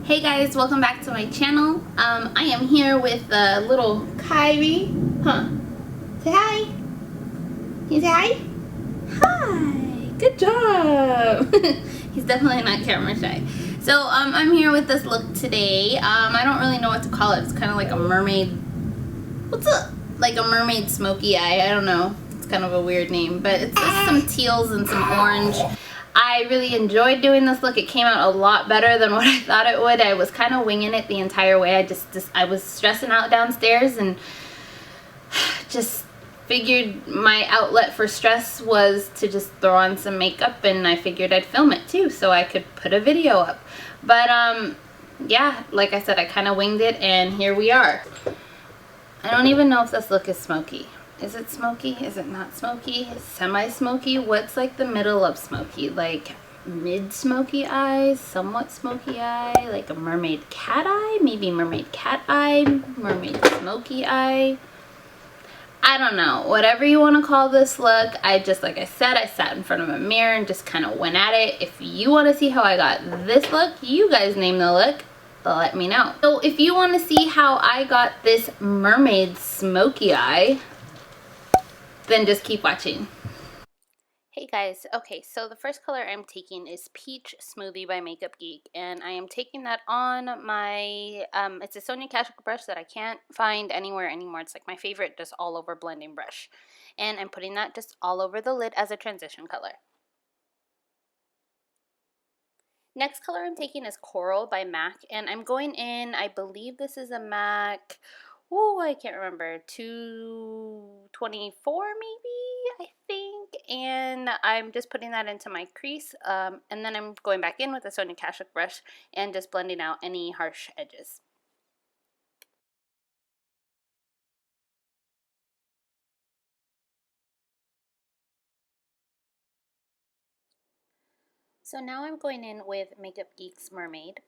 Hey guys, welcome back to my channel. I am here with little Kyrie. Huh? Say hi. Can you say hi? Hi. Good job. He's definitely not camera shy. So I'm here with this look today. I don't really know what to call it. It's kind of like a mermaid. What's up? Like a mermaid smoky eye. I don't know. It's kind of a weird name, but it's just some teals and some orange. I really enjoyed doing this look. It came out a lot better than what I thought it would. I was kind of winging it the entire way. I was stressing out downstairs and just figured my outlet for stress was to just throw on some makeup, and I figured I'd film it too so I could put a video up. But yeah, like I said, I kind of winged it and here we are. I don't even know if this look is smoky. Is it smoky? Is it not smoky? Semi-smoky? What's like the middle of smoky? Like mid-smoky eye? Somewhat smoky eye? Like a mermaid cat eye? Maybe mermaid cat eye? Mermaid smoky eye? I don't know. Whatever you want to call this look, like I said, I sat in front of a mirror and just kind of went at it. If you want to see how I got this look, you guys name the look. Let me know. So if you want to see how I got this mermaid smoky eye, then just keep watching. Hey guys, okay, so the first color I'm taking is Peach Smoothie by Makeup Geek, and I am taking that on my, it's a Sonia Kashuk brush that I can't find anywhere anymore. It's like my favorite just all over blending brush, and I'm putting that just all over the lid as a transition color. Next color I'm taking is Coral by MAC, and I'm going in, I believe this is a MAC, I can't remember, 224 maybe, I think, and I'm just putting that into my crease, and then I'm going back in with a Sonia Kashuk brush and just blending out any harsh edges. So now I'm going in with Makeup Geek's Mermaid,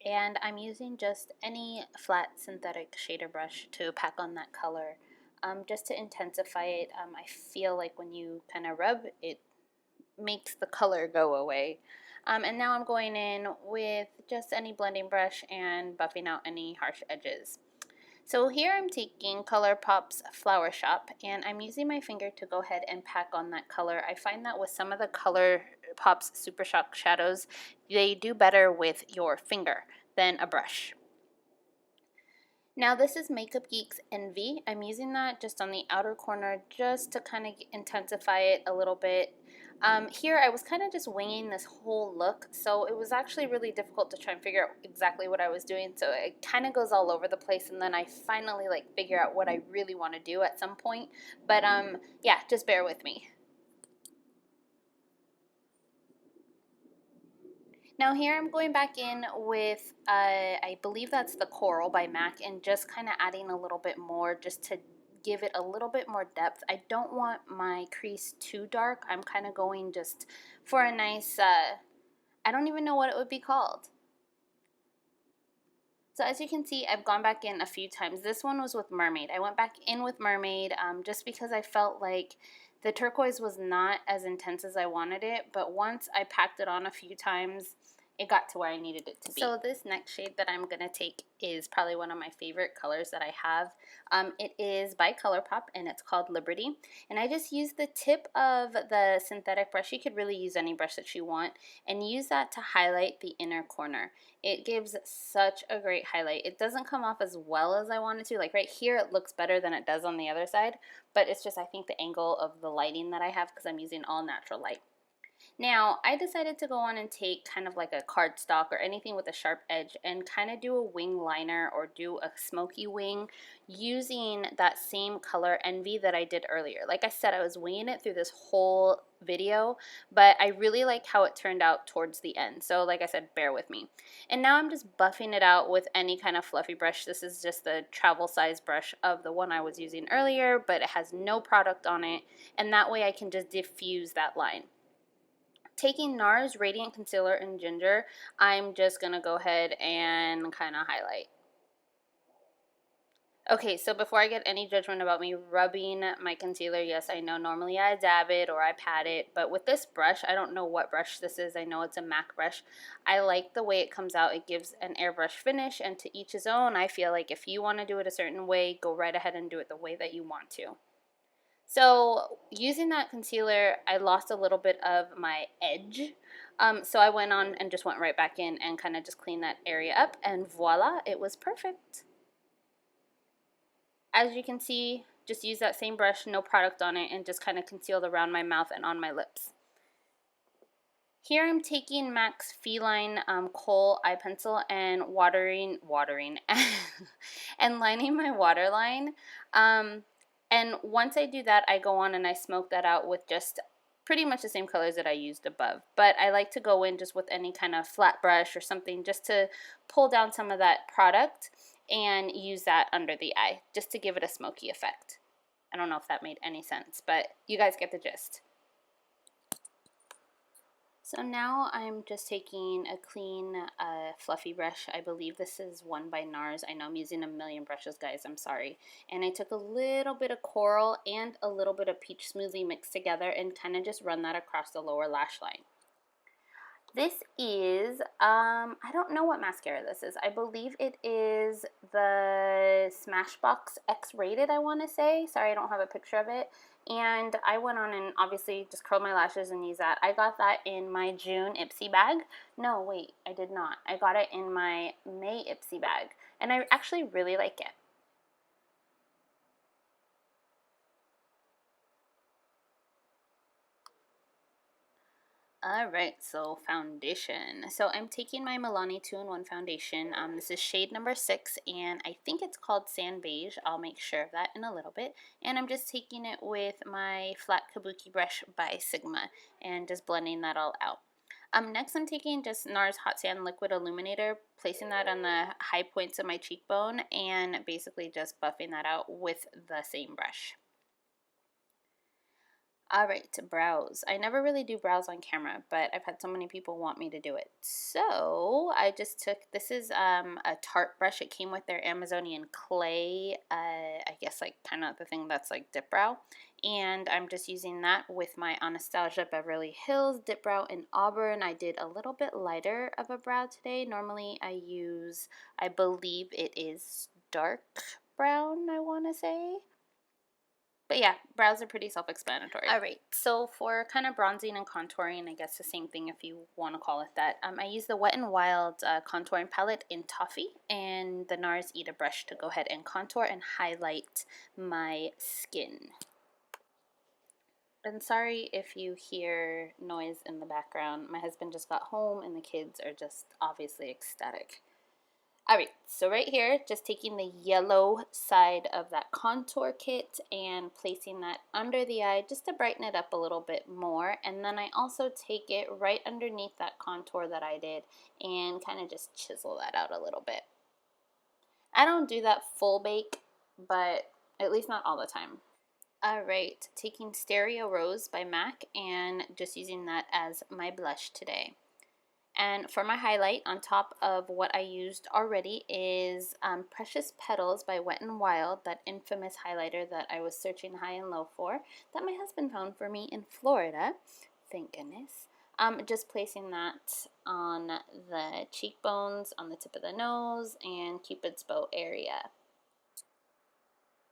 and I'm using just any flat synthetic shader brush to pack on that color, just to intensify it. I feel like when you kind of rub, it makes the color go away. And now I'm going in with just any blending brush and buffing out any harsh edges. So here I'm taking ColourPop's Flower Shop, and I'm using my finger to go ahead and pack on that color. I find that with some of the ColourPop's Super Shock shadows, they do better with your finger than a brush. Now this is Makeup Geek's Envy. I'm using that just on the outer corner just to kind of intensify it a little bit. Here I was kind of just winging this whole look, so it was actually really difficult to try and figure out exactly what I was doing, so it kind of goes all over the place, and then I finally figure out what I really want to do at some point. But yeah, just bear with me. Now here I'm going back in with, I believe that's the Coral by MAC, and just kind of adding a little bit more just to give it a little bit more depth. I don't want my crease too dark. I'm kind of going just for a nice, I don't even know what it would be called. So as you can see, I've gone back in a few times. This one was with Mermaid. I went back in with Mermaid just because I felt like the turquoise was not as intense as I wanted it, but once I packed it on a few times, it got to where I needed it to be. So this next shade that I'm going to take is probably one of my favorite colors that I have. It is by ColourPop, and it's called Liberty. And I just used the tip of the synthetic brush. You could really use any brush that you want, and use that to highlight the inner corner. It gives such a great highlight. It doesn't come off as well as I wanted to. Like right here, it looks better than it does on the other side, but it's just, I think, the angle of the lighting that I have because I'm using all natural light. Now, I decided to go on and take kind of like a cardstock or anything with a sharp edge and kind of do a wing liner or do a smoky wing using that same color Envy that I did earlier. Like I said, I was winging it through this whole video, but I really like how it turned out towards the end. So like I said, bear with me. And now I'm just buffing it out with any kind of fluffy brush. This is just the travel size brush of the one I was using earlier, but it has no product on it, and that way I can just diffuse that line. Taking Nars Radiant Concealer in Ginger, I'm just going to go ahead and kind of highlight. Okay, so before I get any judgment about me rubbing my concealer, yes, I know normally I dab it or I pat it, but with this brush, I don't know what brush this is. I know it's a MAC brush. I like the way it comes out. It gives an airbrush finish, and to each his own. I feel like if you want to do it a certain way, go right ahead and do it the way that you want to. So using that concealer, I lost a little bit of my edge. So I went on and just went right back in and kind of just cleaned that area up, and voila, it was perfect. As you can see, just use that same brush, no product on it, and just kind of concealed around my mouth and on my lips. Here I'm taking MAC's Feline Kohl eye pencil and watering, and lining my waterline. And once I do that, I go on and I smoke that out with just pretty much the same colors that I used above. But I like to go in just with any kind of flat brush or something just to pull down some of that product and use that under the eye just to give it a smoky effect. I don't know if that made any sense, but you guys get the gist. So now I'm just taking a clean, fluffy brush. I believe this is one by Nars. I know I'm using a million brushes, guys. I'm sorry. And I took a little bit of coral and a little bit of peach smoothie mixed together and kind of just run that across the lower lash line. This is, I don't know what mascara this is. I believe it is the Smashbox X-rated, I want to say. Sorry, I don't have a picture of it. And I went on and obviously just curled my lashes and used that. I got that in my June Ipsy bag. No, wait, I did not. I got it in my May Ipsy bag. And I actually really like it. Alright, so foundation. So I'm taking my Milani 2-in-1 foundation. This is shade number 6, and I think it's called Sand Beige. I'll make sure of that in a little bit. And I'm just taking it with my flat Kabuki brush by Sigma and just blending that all out. Next I'm taking just Nars Hot Sand Liquid Illuminator, placing that on the high points of my cheekbone, and basically just buffing that out with the same brush. Alright, brows. I never really do brows on camera, but I've had so many people want me to do it. So I just took, this is a Tarte brush. It came with their Amazonian clay, I guess like kind of the thing that's like dip brow. And I'm just using that with my Anastasia Beverly Hills dip brow in Auburn. I did a little bit lighter of a brow today. Normally I use, I believe it is dark brown, I want to say. But yeah, brows are pretty self-explanatory. Alright, so for kind of bronzing and contouring, I guess the same thing if you want to call it that, I use the Wet n Wild contouring palette in Toffee and the Nars Eda brush to go ahead and contour and highlight my skin. And sorry if you hear noise in the background. My husband just got home and the kids are just obviously ecstatic. Alright, so right here, just taking the yellow side of that contour kit and placing that under the eye just to brighten it up a little bit more. And then I also take it right underneath that contour that I did and kind of just chisel that out a little bit. I don't do that full bake, but at least not all the time. Alright, taking Stereo Rose by MAC and just using that as my blush today. And for my highlight, on top of what I used already, is Precious Petals by Wet n Wild, that infamous highlighter that I was searching high and low for, that my husband found for me in Florida. Thank goodness. Just placing that on the cheekbones, on the tip of the nose, and Cupid's bow area.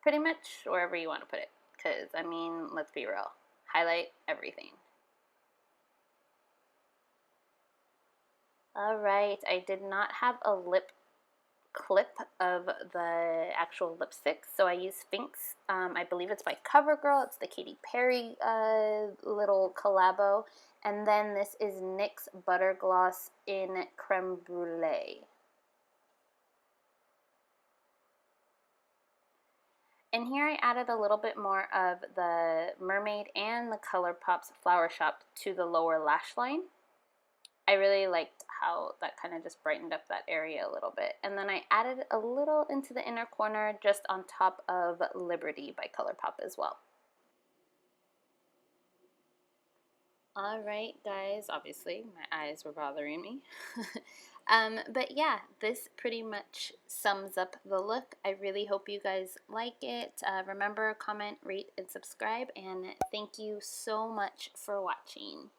Pretty much wherever you want to put it, because, I mean, let's be real. Highlight everything. Alright, I did not have a lip clip of the actual lipstick, so I used Sphynx. I believe it's by CoverGirl. It's the Katy Perry little collabo. And then this is NYX Butter Gloss in Creme Brule. And here I added a little bit more of the Mermaid and the ColourPop's Flower Shop to the lower lash line. I really liked how that kind of just brightened up that area a little bit. And then I added a little into the inner corner just on top of Liberty by ColourPop as well. Alright guys, obviously my eyes were bothering me. But yeah, this pretty much sums up the look. I really hope you guys like it. Remember, comment, rate, and subscribe, and thank you so much for watching.